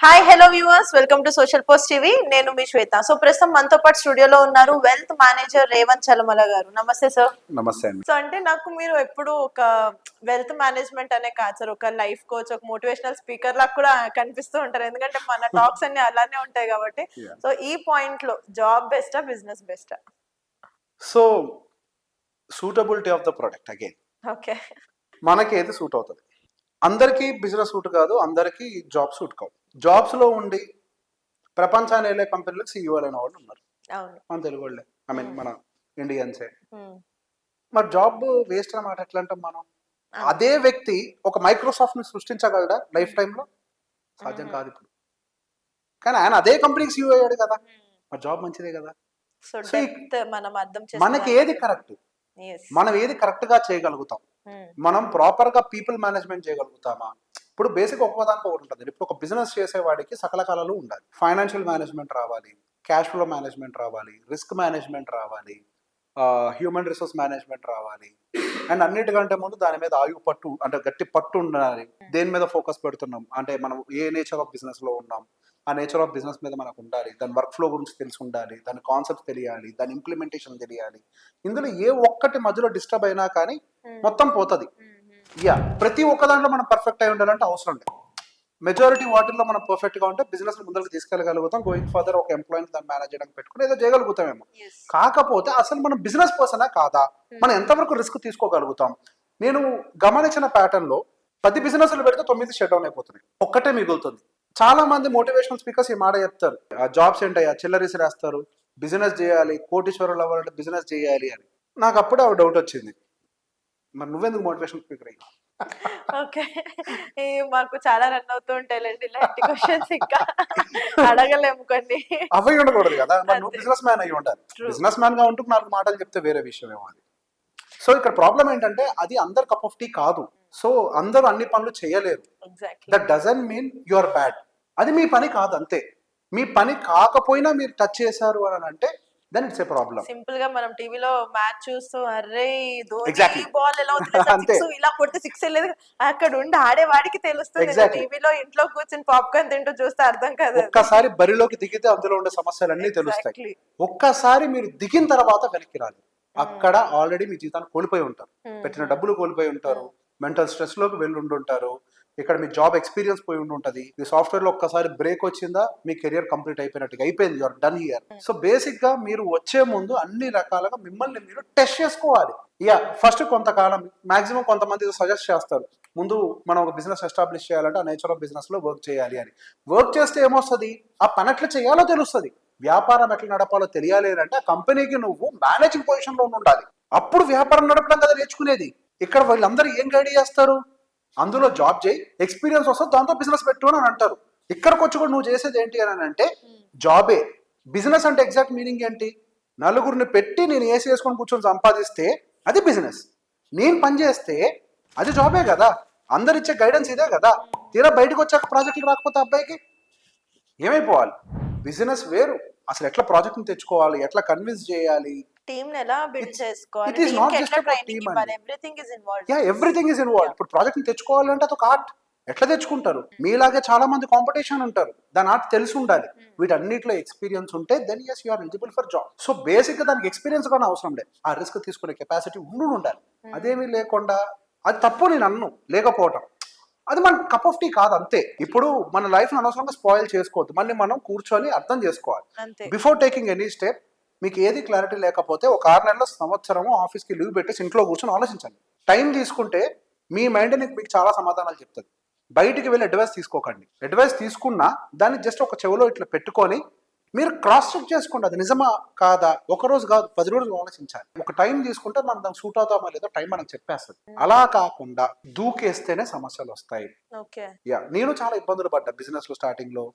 Hi hello viewers, welcome to social post TV. నేను మీ శ్వేత. So ప్రస్తుతం మనతో పాటు స్టూడియోలో ఉన్నారు వెల్త్ మేనేజర్ రేవంత్ చలమల గారు. నమస్తే సార్. నమస్తే అండి. సో అంటే నాకు మీరు ఎప్పుడు ఒక వెల్త్ మేనేజ్మెంట్ అనే కాదు సార్, ఒక లైఫ్ కోచ్, ఒక మోటివేషనల్ స్పీకర్ లాగా కూడా కనిపిస్తూ ఉంటారు. ఎందుకంటే మన టాక్స్ అన్ని అలానే ఉంటాయి కాబట్టి. Yeah. సో ఈ పాయింట్ లో జాబ్ బెస్టా, బిజినెస్ బెస్టా? So suitability of the product again okay. మనకి ఏది సూట్ అవుతుంది. అందరికీ బిజినెస్ సూట్ కాదు, అందరికీ జాబ్ సూట్ కాదు. జాబ్స్లో ఉండి ప్రపంచాన్ని వెళ్ళే కంపెనీలకు సీఈఓలు అయిన వాళ్ళు ఉన్నారు. అవును. మన తెలుగు వాళ్ళే, ఐ మీన్ మన ఇండియన్సే. Hmm. మరి జాబ్ వేస్ట్ అన్నమాట. ఎట్లా అంటాం మనం? అదే వ్యక్తి ఒక మైక్రోసాఫ్ట్ని సృష్టించగలడా లైఫ్ టైంలో? సాధ్యం కాదు ఇప్పుడు. కానీ ఆయన అదే కంపెనీకి సీఈఓ అయ్యాడు కదా, మరి జాబ్ మంచిదే కదా. సో So, డెప్త్ మనం అర్థం మనకి ఏది కరెక్ట్, Yes. మనం ఏది కరెక్ట్ గా చేయగలుగుతాం, మనం ప్రాపర్ గా పీపుల్ మేనేజ్మెంట్ చేయగలుగుతామా? ఇప్పుడు బేసిక్ ఒక్కోదానికి ఒకటి ఉంటుంది. ఇప్పుడు ఒక బిజినెస్ చేసేవాడికి సకల కళలు ఉండాలి. ఫైనాన్షియల్ మేనేజ్మెంట్ రావాలి, క్యాష్ ఫ్లో మేనేజ్మెంట్ రావాలి, రిస్క్ మేనేజ్మెంట్ రావాలి, హ్యూమన్ రిసోర్స్ మేనేజ్మెంట్ రావాలి. అండ్ అన్నిటికంటే ముందు దాని మీద ఆయు పట్టు, అంటే గట్టి పట్టు ఉండాలి. దేని మీద ఫోకస్ పెడుతున్నాం, అంటే మనం ఏ నేచర్ ఆఫ్ బిజినెస్ లో ఉన్నాం, ఆ నేచర్ ఆఫ్ బిజినెస్ మీద మనకు ఉండాలి. దాని వర్క్ ఫ్లో గురించి తెలిసి ఉండాలి, దాని కాన్సెప్ట్ తెలియాలి, దాని ఇంప్లిమెంటేషన్ తెలియాలి. ఇందులో ఏ ఒక్కటి మధ్యలో డిస్టర్బ్ అయినా కానీ మొత్తం పోతుంది. యా, ప్రతి ఒక్క దాంట్లో మనం పర్ఫెక్ట్ అయి ఉండాలంటే అవసరం లేదు. మెజారిటీ వాటిల్లో మనం పర్ఫెక్ట్ గా ఉంటే బిజినెస్ ముందరకు తీసుకెళ్ళగలుగుతాం. గోయింగ్ ఫర్దర్ ఒక ఎంప్లాయీని దాన్ని మేనేజ్ చేయడానికి పెట్టుకుని ఏదో చేయగలుగుతామేమో. కాకపోతే అసలు మనం బిజినెస్ పర్సనా కాదా, మనం ఎంతవరకు రిస్క్ తీసుకోగలుగుతాం? నేను గమనించిన ప్యాటర్న్ లో 10 బిజినెస్లు పెడితే 9 షట్ డౌన్ అయిపోతున్నాయి, ఒక్కటే మిగులుతుంది. చాలా మంది మోటివేషనల్ స్పీకర్స్ ఈ మాట చెప్తారు, ఆ జాబ్స్ ఏంటయ్యా చిల్లరీస్ రాస్తారు, బిజినెస్ చేయాలి, కోటీశ్వరులు అవ్వాలంటే బిజినెస్ చేయాలి అని. నాకు అప్పుడే ఒక డౌట్ వచ్చింది, మరి నువ్వెందుకు మోటివేషనల్ స్పీకర్ అయ్యి? ఓకే. మాకు చాలా రన్ అవుతూ ఉంటాయిలేండి ఇలాంటి క్వశ్చన్స్, ఇంకా అడగలేము కొన్ని. అవి ఉండకూడదు కదా, మరి నువ్వు అంతే. బిజినెస్ మ్యాన్ అయ్యి ఉండాలి. True. బిజినెస్ మ్యాన్ గా ఉంటూ 4 మాటలు చెప్తే వేరే విషయం ఏమో అది. సో ఇక్కడ ప్రాబ్లం ఏంటంటే అది అందరు కప్ ఆఫ్ టీ కాదు. సో అందరూ అన్ని పనులు చేయలేరు. Exactly. That doesn't mean you are bad. అది మీ పని కాదు అంతే. మీ పని కాకపోయినా మీరు టచ్ చేశారు అని అంటే then it's a problem. Simple గా మనం టీవీలో మ్యాచ్ చూస్తూ అరే Exactly. ధోని బాల్ ఎలా అవుతుంది అంతే. సిక్స్ ఇలా కొడితే సిక్స్ వెళ్ళేది, అక్కడ ఉండి ఆడేవాడికి తెలుస్తుంది. Exactly. టీవీలో ఇంట్లో కూర్చొని పాప్కార్న్ తింటూ చూస్తే అర్థం కాదు అది. ఒక్కసారి బరిలోకి దిగితే అందులో ఉండే సమస్యలన్నీ తెలుస్తాయి. Exactly. ఒక్కసారి మీరు దిగిన తర్వాత వెనక్కి రాలి. అక్కడ ఆల్రెడీ మీ జీవితాన్ని కోల్పోయి ఉంటారు, పెట్టిన డబ్బులు కోల్పోయి ఉంటారు, మెంటల్ స్ట్రెస్ లోకి వెళ్ళి ఉండుంటారు, ఇక్కడ మీ జాబ్ ఎక్స్పీరియన్స్ పోయి ఉండుంటది. ఈ సాఫ్ట్వేర్ లో ఒక్కసారి బ్రేక్ వచ్చిందా మీ కెరియర్ కంప్లీట్ అయిపోయినట్టుగా అయిపోయింది, you're done here. So basic గా మీరు వచ్చే ముందు అన్ని రకాలుగా మిమ్మల్ని మీరు టెస్ట్ చేసుకోవాలి. యా, ఫస్ట్ కొంతకాలం మాక్సిమం కొంతమంది సజెస్ట్ చేస్తారు, ముందు మనం ఒక బిజినెస్ ఎస్టాబ్లిష్ చేయాలంటే ఆ నేచర్ ఆఫ్ బిజినెస్ లో వర్క్ చేయాలి అని. వర్క్ చేస్తే ఏమొస్తుంది, ఆ పని ఎట్లా చేయాలో తెలుస్తుంది, వ్యాపారం ఎట్లా నడపాలో తెలియాలి అంటే ఆ కంపెనీకి నువ్వు మేనేజింగ్ పొజిషన్ లో ఉండాలి. అప్పుడు వ్యాపారం నడపడం కదా నేర్చుకునేది. ఇక్కడ వీళ్ళందరూ ఏం గైడ్ చేస్తారు, అందులో జాబ్ చేయి, ఎక్స్పీరియన్స్ వస్తుంది, దాంతో బిజినెస్ పెట్టు అని అంటారు. ఇక్కడికి వచ్చి కూడా నువ్వు చేసేది ఏంటి అని అంటే జాబే. బిజినెస్ అంటే ఎగ్జాక్ట్ మీనింగ్ ఏంటి, నలుగురిని పెట్టి నేను ఏసీ వేసుకొని కూర్చొని సంపాదిస్తే అది బిజినెస్, నేను పని చేస్తే అది జాబే కదా. అందరు ఇచ్చే గైడెన్స్ ఇదే కదా. తీరా బయటకు వచ్చాక ప్రాజెక్టులు రాకపోతే అబ్బాయికి ఏమైపోవాలి? బిజినెస్ వేరు, అసలు ఎట్లా ప్రాజెక్ట్ని తెచ్చుకోవాలి, ఎట్లా కన్విన్స్ చేయాలి, టీమ్ ని ఎలా బిల్డ్ చేసుకోవాలి, it is టీమ్ not కి just ఎట్లా about ట్రైనింగ్ team ఇవ్వాలి, అండి. Everything is involved. Yeah, everything is involve. ఇప్పుడు ప్రాజెక్ట్ ని తెచ్చుకోవాలంటే అదొక ఆర్ట్. ఎట్లా తెచ్చుకుంటారు? మీలాగే చాలా మంది కాంపిటీషన్ ఉంటారు, దాని ఆర్ట్ తెలిసి ఉండాలి. వీటన్నిటిలో ఎక్స్పీరియన్స్ ఉంటే then yes you are eligible for job. So basic గా దానికి ఎక్స్పీరియన్స్ కూడా అవసరం లేదు, ఆ రిస్క్ తీసుకునే కెపాసిటీ ఉండాలి. అదేమీ లేకుండా అది తప్పు నేను అన్ను లేకపోవటం, అది మన కప్ ఆఫ్ టీ కాదు అంతే. ఇప్పుడు మన లైఫ్ అనవసరంగా స్పాయిల్ చేసుకోవద్దు, మళ్ళీ మనం కూర్చొని అర్థం చేసుకోవాలి. అంతే. బిఫోర్ టేకింగ్ ఎనీ స్టెప్ మీకు ఏది క్లారిటీ లేకపోతే ఒక 6 నెలల సంవత్సరము ఆఫీస్కి లీవ్ పెట్టేసి ఇంట్లో కూర్చొని ఆలోచించండి. టైం తీసుకుంటే మీ మైండ్ మీకు చాలా సమాధానాలు చెప్తుంది. బయటికి వెళ్ళి అడ్వైస్ తీసుకోకండి. అడ్వైస్ తీసుకున్నా దాన్ని జస్ట్ ఒక చెవిలో ఇట్లా పెట్టుకొని మీరు క్రాస్ చెక్ చేసుకోండి, అది నిజమా కాదా. ఒక రోజు కాదు, 10 రోజులు ఆలోచించాలి. ఒక టైం తీసుకుంటే మనం దానికి సూట్ అవుతామా లేదో టైం మనకు చెప్పేస్తుంది. అలా కాకుండా దూకేస్తేనే సమస్యలు వస్తాయి. ఓకే. యా, నేను చాలా ఇబ్బందులు పడ్డా బిజినెస్ లో. స్టార్టింగ్ లో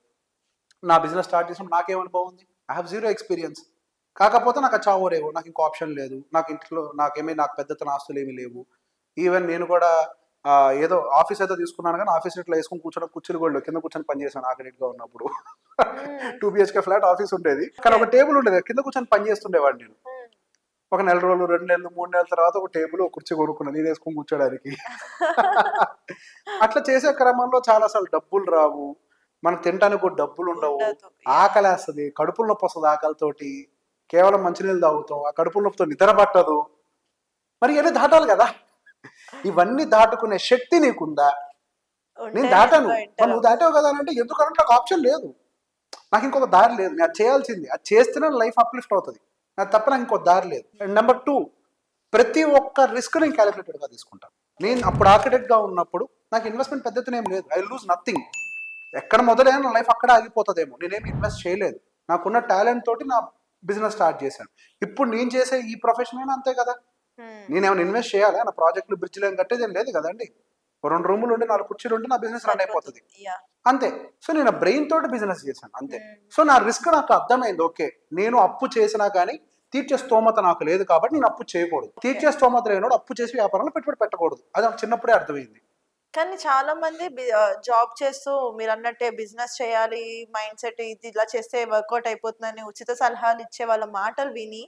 నా బిజినెస్ స్టార్ట్ చేసినప్పుడు నాకేమనుభవం ఉంది, ఐ హావ్ జీరో ఎక్స్పీరియన్స్. కాకపోతే నాకు చావోరేవు, నాకు ఇంకో ఆప్షన్ లేదు, నాకు ఇంట్లో నాకు పెద్దతన ఆస్తులు ఏమీ లేవు. ఈవెన్ నేను కూడా ఏదో ఆఫీస్ అయితే తీసుకున్నాను కానీ ఆఫీస్ ఇట్లా వేసుకొని కూర్చోడం, కుర్చీలు కూడా కింద కూర్చొని పని చేశాను ఆఖరిగా ఉన్నప్పుడు. 2 BHK ఫ్లాట్ ఆఫీస్ ఉండేది, కానీ ఒక టేబుల్ ఉండేది, కింద కూర్చొని పని చేస్తుండేవాడిని నేను. ఒక 1 నెల రోజులు, 2 నెలలు, 3 నెలల తర్వాత ఒక టేబుల్, ఒక కుర్చీ కొనుక్కున్నాను నేను వేసుకొని కూర్చోడానికి. అట్లా చేసే క్రమంలో చాలా అసలు డబ్బులు రావు, మనకు తినడానికి కూడా డబ్బులు ఉండవు, ఉండదు. ఆకలేస్తుంది, కడుపులో నొప్పి వస్తుంది ఆకలితోటి, కేవలం మంచినీళ్ళు తాగుతాం, ఆ కడుపులో నొప్పితో నిద్ర పట్టదు. మరి ఇవన్నీ దాటాలి కదా, ఇవన్నీ దాటుకునే శక్తి నీకుందా? నేను ఉంటే దాటాను, ఎంతో మరి ఇంటర్ నువ్వు దాటావు కదా అని అంటే ఎందుకంటే నాకు ఆప్షన్ లేదు, నాకు ఇంకొక దారి లేదు, నేను అది చేయాల్సింది, అది చేస్తేనే లైఫ్ అప్లిఫ్ట్ అవుతుంది, నాకు తప్ప నాకు ఇంకో దారి లేదు. అండ్ నెంబర్ 2, ప్రతి ఒక్క రిస్క్ నేను క్యాలిక్యులేటెడ్గా తీసుకుంటాను. నేను అప్పుడు ఆర్కిటెక్ట్గా ఉన్నప్పుడు నాకు ఇన్వెస్ట్మెంట్ పెద్దతనే ఏం లేదు, ఐ లూజ్ నథింగ్. ఎక్కడ మొదలైన నా లైఫ్ అక్కడ ఆగిపోతుందేమో, నేనేమి ఇన్వెస్ట్ చేయలేదు, నాకున్న టాలెంట్ తోటి నా బిజినెస్ స్టార్ట్ చేశాను. ఇప్పుడు నేను చేసే ఈ ప్రొఫెషన్ అయినా అంతే కదా, నేనేమైనా ఇన్వెస్ట్ చేయాలా, నా ప్రాజెక్టులు బ్రిడ్జ్లు ఏం కట్టేది ఏం లేదు కదండి, 2 రూములు ఉండి 4 కుర్చీలు ఉంటే నా బిజినెస్ రన్ అయిపోతుంది అంతే. సో నేను బ్రెయిన్ తోటి బిజినెస్ చేశాను అంతే. సో నా రిస్క్ నాకు అర్థమైంది, ఓకే నేను అప్పు చేసినా కానీ తీర్చే స్తోమత నాకు లేదు కాబట్టి నేను అప్పు చేయకూడదు, తీర్చే స్తోమత లేనోడు అప్పు చేసి వ్యాపారంలో పెట్టుబడి పెట్టకూడదు, అది నాకు చిన్నప్పుడే అర్థమైంది. కానీ చాలా మంది జాబ్ చేస్తూ మీరు అన్నట్టే బిజినెస్ చేయాలి, మైండ్ సెట్ ఇది ఇలా చేస్తే వర్కౌట్ అయిపోతుందని ఉచిత సలహాలు ఇచ్చే వాళ్ళ మాటలు విని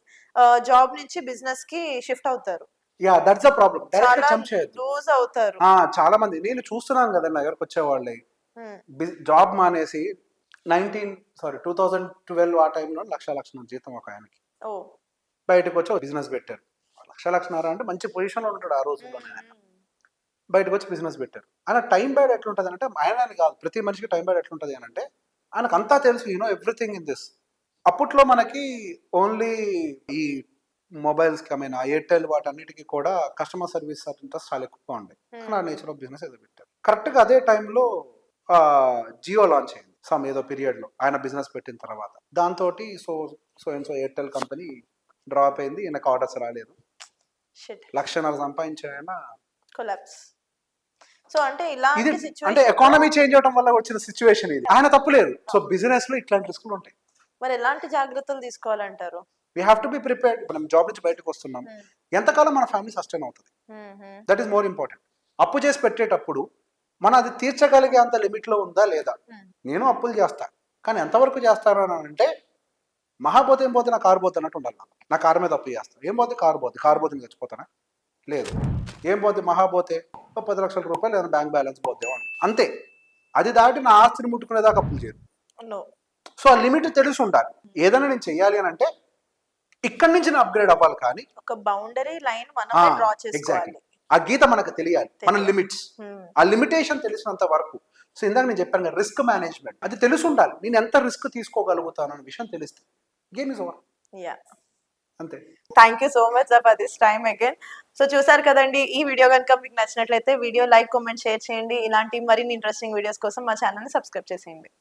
జాబ్ నుంచి బిజినెస్ కి షిఫ్ట్ అవుతారు. Yeah, that's the problem, direct చాలా జంప్ చేయొద్దు. లూజ్ అవుతారు. చాలా మంది నేను చూస్తున్నాను కదా, నా దగ్గరకు వచ్చేవాళ్ళే జాబ్ మానేసి 2012 ఆ టైంలో లక్ష జీతం ఒక ఆయనకి, ఓ బయటకు వచ్చి బిజినెస్ పెట్టారు. లక్షన్నర అంటే మంచి పొజిషన్లో ఉంటాడు ఆ రోజుల్లో, బయటకు వచ్చి బిజినెస్ పెట్టారు. ఆయన టైం బ్యాడ్ ఎట్లుంటుంది అంటే, ఆయన కాదు ప్రతి మనిషికి టైం బ్యాడ్ ఎట్లుంటుంది అని అంటే, ఆయనకు అంతా తెలుసు, ఎవ్రీథింగ్ ఇన్ దిస్. అప్పట్లో మనకి ఓన్లీ ఈ మొబైల్స్కి ఐ మీన్ ఎయిర్టెల్ వాటన్నిటికీ కూడా కస్టమర్ సర్వీస్ ఇంట్రెస్ట్ చాలా ఎక్కువగా ఉంది, కానీ ఆ నేచర్ ఆఫ్ బిజినెస్ ఏదో పెట్టారు. కరెక్ట్గా అదే టైంలో జియో లాంచ్ అయింది సమ్ ఏదో పీరియడ్లో ఆయన బిజినెస్ పెట్టిన తర్వాత. దాంతో సో ఎయిర్టెల్ కంపెనీ డ్రాప్ అయింది, ఈయనకు ఆర్డర్స్ రాలేదు, లక్షన్నర సంపాదించే ఆయన కొలాప్స్. సో అంటే ఇలా ఇది అంటే ఎకానమీ చేంజ్ అవడం వల్ల వచ్చిన సిచ్యువేషన్ ఇది, ఆయన తప్పులేదు. సో బిజినెస్ లో ఇట్లాంటి రిస్కులు ఉంటాయి. మరి ఎలాంటి జాగ్రత్తలు తీసుకోవాలంటారు? We have to be prepared. మనం జాబ్ నుంచి బయటకు వస్తున్నాం, ఎంతకాలం మన ఫ్యామిలీ సస్టైన్ అవుతుంది, దట్ ఈస్ మోర్ ఇంపార్టెంట్. అప్పు చేసి పెట్టేటప్పుడు మనం అది తీర్చగలిగే అంత లిమిట్ లో ఉందా లేదా. నేను అప్పులు చేస్తా, కానీ ఎంతవరకు చేస్తాను అని అంటే, మహాపోతే ఏం పోతే నా కారు పోతే అన్నట్టు ఉండాలి. నా కారు మీద అప్పు చేస్తాను, ఏం పోతే కారు పోతే నేను చచ్చిపోతానా, లేదు ఏం పోతే మహాపోతే 10 లక్షల రూపాయలు ఏదైనా బ్యాంక్ బ్యాలెన్స్ పోతేమో అంతే. అది దాటి నా ఆస్తిని ముట్టుకునేదాకా అప్పులు చేయదు. సో ఆ లిమిట్ తెలిసి ఉండాలి. ఏదైనా నేను చెయ్యాలి అని అంటే ఇక్కడి నుంచి నేను అప్గ్రేడ్ అవ్వాలి, కానీ ఒక బౌండరీ లైన్ మనమే డ్రా చేసుకోవాలి. ఆ గీత మనకు తెలియాలి, మన లిమిట్స్, ఆ లిమిటేషన్ తెలిసినంత వరకు. సో ఇందాక నేను చెప్పాను కదా, రిస్క్ మేనేజ్మెంట్ అది తెలిసి ఉండాలి. నేను ఎంత రిస్క్ తీసుకోగలుగుతాను అనే విషయం తెలిస్తే గేమ్ ఇస్ ఓవర్. అంతే. Thank you so much for this time again. So చూసారు కదండి, ఈ వీడియో కనుక మీకు నచ్చినట్లయితే వీడియో లైక్, కామెంట్, షేర్ చేయండి. ఇలాంటి మరిన్ని ఇంట్రెస్టింగ్ వీడియోస్ కోసం మా ఛానల్ని సబ్స్క్రైబ్ చేసేయండి.